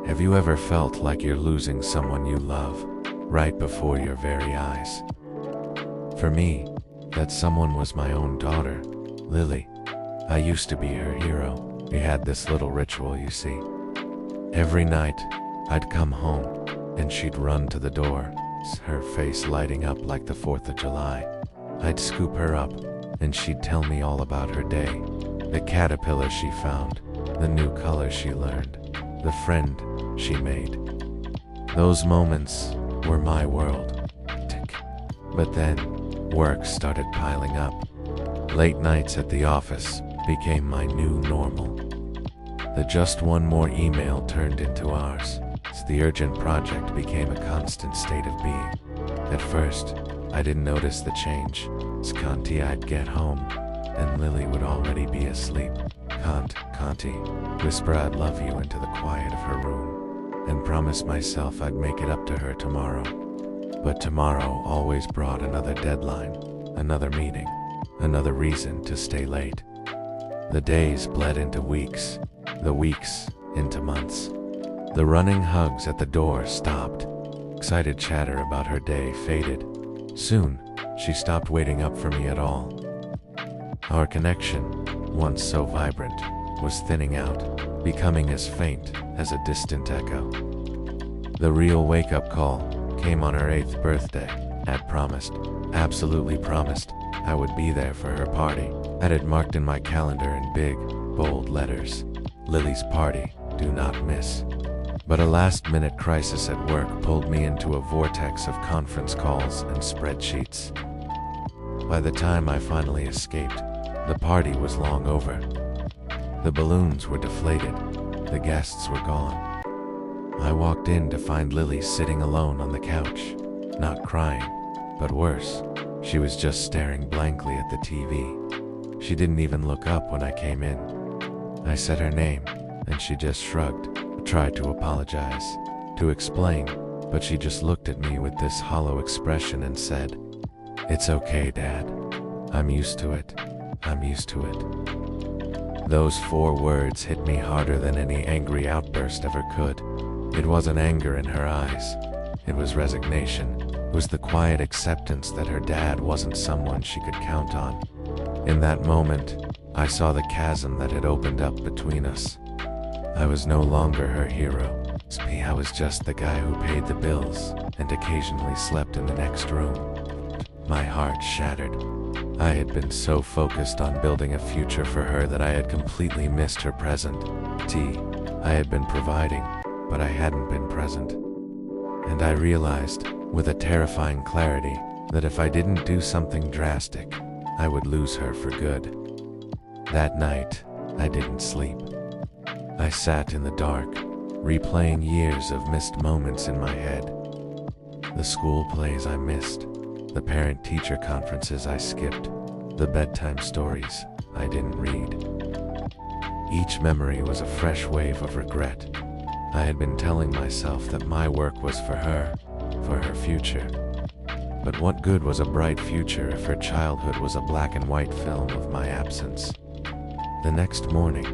Have you ever felt like you're losing someone you love right before your very eyes? For me, that someone was my own daughter, Lily. I used to be her hero. We had this little ritual, you see. Every night, I'd come home, and she'd run to the door, her face lighting up like the 4th of July. I'd scoop her up, and she'd tell me all about her day, the caterpillar she found, the new color she learned, the friend she made. Those moments were my world. But then, work started piling up. Late nights at the office became my new normal. The just one more email turned into ours. The urgent project became a constant state of being. At first, I didn't notice the change. Scanty, I'd get home, and Lily would already be asleep. Conti, whisper I'd love you into the quiet of her room, and promise myself I'd make it up to her tomorrow. But tomorrow always brought another deadline, another meeting, another reason to stay late. The days bled into weeks, the weeks into months. The running hugs at the door stopped. Excited chatter about her day faded. Soon, she stopped waiting up for me at all. Our connection, once so vibrant, was thinning out, becoming as faint as a distant echo. The real wake-up call came on her 8th birthday. I'd promised, absolutely promised, I would be there for her party. I had it marked in my calendar in big, bold letters. Lily's party, do not miss. But a last-minute crisis at work pulled me into a vortex of conference calls and spreadsheets. By the time I finally escaped, the party was long over. The balloons were deflated. The guests were gone. I walked in to find Lily sitting alone on the couch, not crying, but worse, she was just staring blankly at the TV. She didn't even look up when I came in. I said her name, and she just shrugged. Tried to apologize, to explain, but she just looked at me with this hollow expression and said, "It's okay, Dad. I'm used to it. I'm used to it." Those 4 words hit me harder than any angry outburst ever could. It wasn't anger in her eyes. It was resignation. It was the quiet acceptance that her dad wasn't someone she could count on. In that moment, I saw the chasm that had opened up between us. I was no longer her hero. I was just the guy who paid the bills and occasionally slept in the next room. My heart shattered. I had been so focused on building a future for her that I had completely missed her present. I had been providing, but I hadn't been present. And I realized, with a terrifying clarity, that if I didn't do something drastic, I would lose her for good. That night, I didn't sleep. I sat in the dark, replaying years of missed moments in my head. The school plays I missed, the parent-teacher conferences I skipped, the bedtime stories I didn't read. Each memory was a fresh wave of regret. I had been telling myself that my work was for her future. But what good was a bright future if her childhood was a black and white film of my absence? The next morning,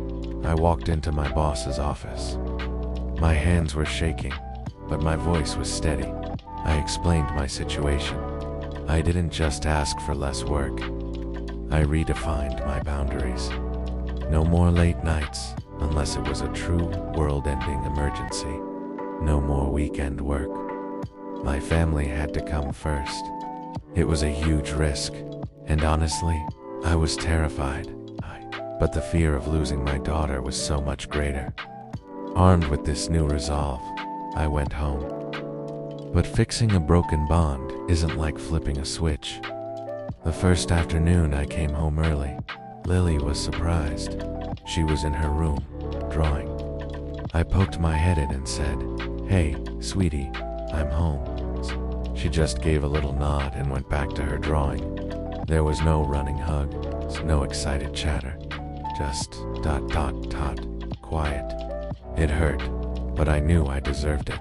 I walked into my boss's office. My hands were shaking, but my voice was steady. I explained my situation. I didn't just ask for less work. I redefined my boundaries. No more late nights, unless it was a true world-ending emergency. No more weekend work. My family had to come first. It was a huge risk, and honestly, I was terrified. But the fear of losing my daughter was so much greater. Armed with this new resolve, I went home. But fixing a broken bond isn't like flipping a switch. The first afternoon I came home early. Lily was surprised. She was in her room, drawing. I poked my head in and said, "Hey, sweetie, I'm home." She just gave a little nod and went back to her drawing. There was no running hug, no excited chatter. Just ... quiet. It hurt, but I knew I deserved it.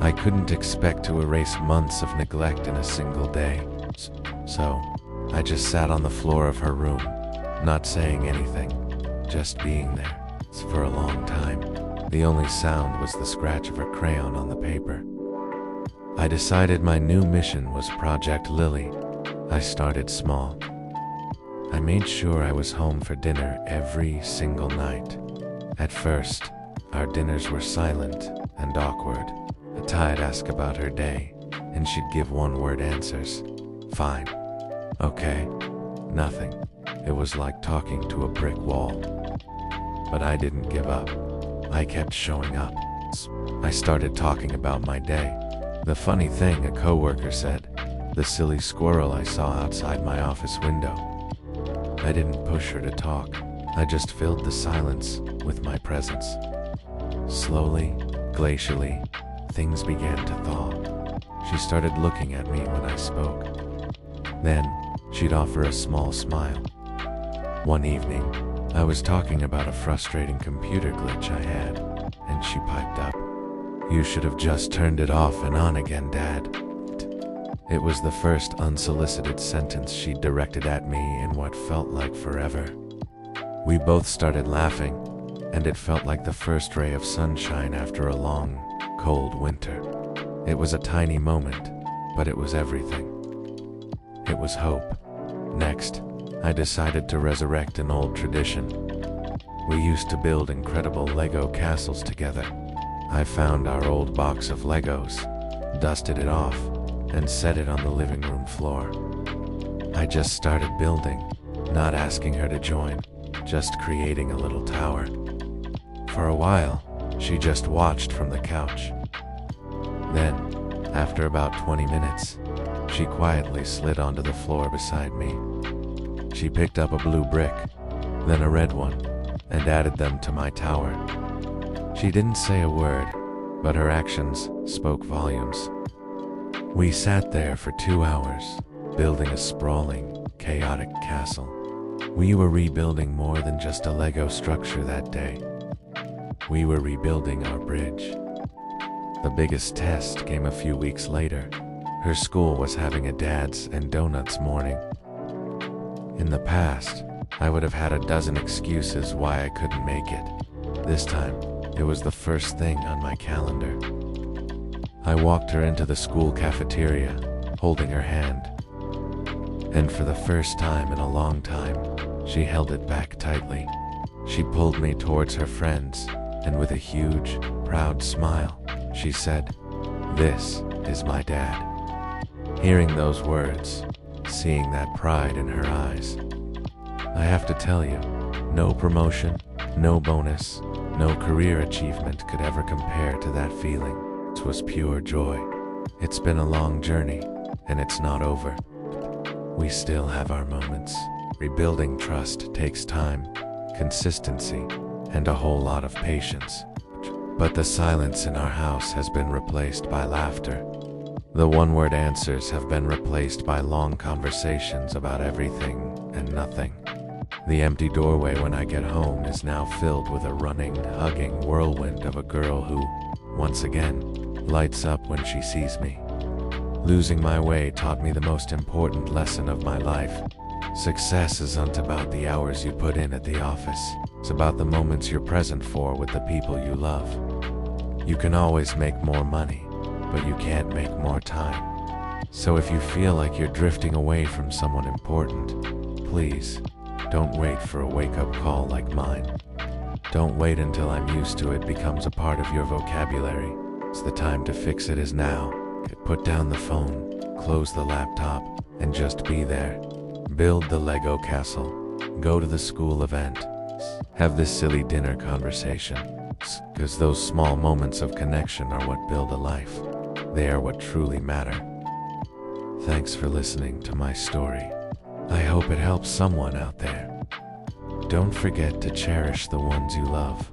I couldn't expect to erase months of neglect in a single day. So, I just sat on the floor of her room, not saying anything, just being there, for a long time. The only sound was the scratch of her crayon on the paper. I decided my new mission was Project Lily. I started small. I made sure I was home for dinner every single night. At first, our dinners were silent and awkward. I'd ask about her day, and she'd give one-word answers. Fine. Okay. Nothing. It was like talking to a brick wall. But I didn't give up. I kept showing up. I started talking about my day. The funny thing, a coworker said, the silly squirrel I saw outside my office window. I didn't push her to talk. I just filled the silence with my presence. Slowly, glacially, things began to thaw. She started looking at me when I spoke. Then, she'd offer a small smile. One evening, I was talking about a frustrating computer glitch I had, and she piped up, "You should have just turned it off and on again, Dad." It was the first unsolicited sentence she directed at me in what felt like forever. We both started laughing, and it felt like the first ray of sunshine after a long, cold winter. It was a tiny moment, but it was everything. It was hope. Next, I decided to resurrect an old tradition. We used to build incredible Lego castles together. I found our old box of Legos, dusted it off, and set it on the living room floor. I just started building, not asking her to join, just creating a little tower. For a while, she just watched from the couch. Then, after about 20 minutes, she quietly slid onto the floor beside me. She picked up a blue brick, then a red one, and added them to my tower. She didn't say a word, but her actions spoke volumes. We sat there for 2 hours, building a sprawling, chaotic castle. We were rebuilding more than just a Lego structure that day. We were rebuilding our bridge. The biggest test came a few weeks later. Her school was having a dads and donuts morning. In the past, I would have had a dozen excuses why I couldn't make it. This time, it was the first thing on my calendar. I walked her into the school cafeteria, holding her hand. And for the first time in a long time, she held it back tightly. She pulled me towards her friends, and with a huge, proud smile, she said, "This is my dad." Hearing those words, seeing that pride in her eyes, I have to tell you, no promotion, no bonus, no career achievement could ever compare to that feeling. It was pure joy. It's been a long journey, and it's not over. We still have our moments. Rebuilding trust takes time, consistency, and a whole lot of patience. But the silence in our house has been replaced by laughter. The one-word answers have been replaced by long conversations about everything and nothing. The empty doorway when I get home is now filled with a running, hugging whirlwind of a girl who, once again, lights up when she sees me. Losing my way taught me the most important lesson of my life. Success isn't about the hours you put in at the office. It's about the moments you're present for with the people you love. You can always make more money, but you can't make more time. So if you feel like you're drifting away from someone important, please, don't wait for a wake-up call like mine. Don't wait until "I'm used to it" becomes a part of your vocabulary. It's the time to fix it is now. Put down the phone, close the laptop, and just be there. Build the Lego castle. Go to the school event. Have this silly dinner conversation. Because those small moments of connection are what build a life. They are what truly matter. Thanks for listening to my story. I hope it helps someone out there. Don't forget to cherish the ones you love.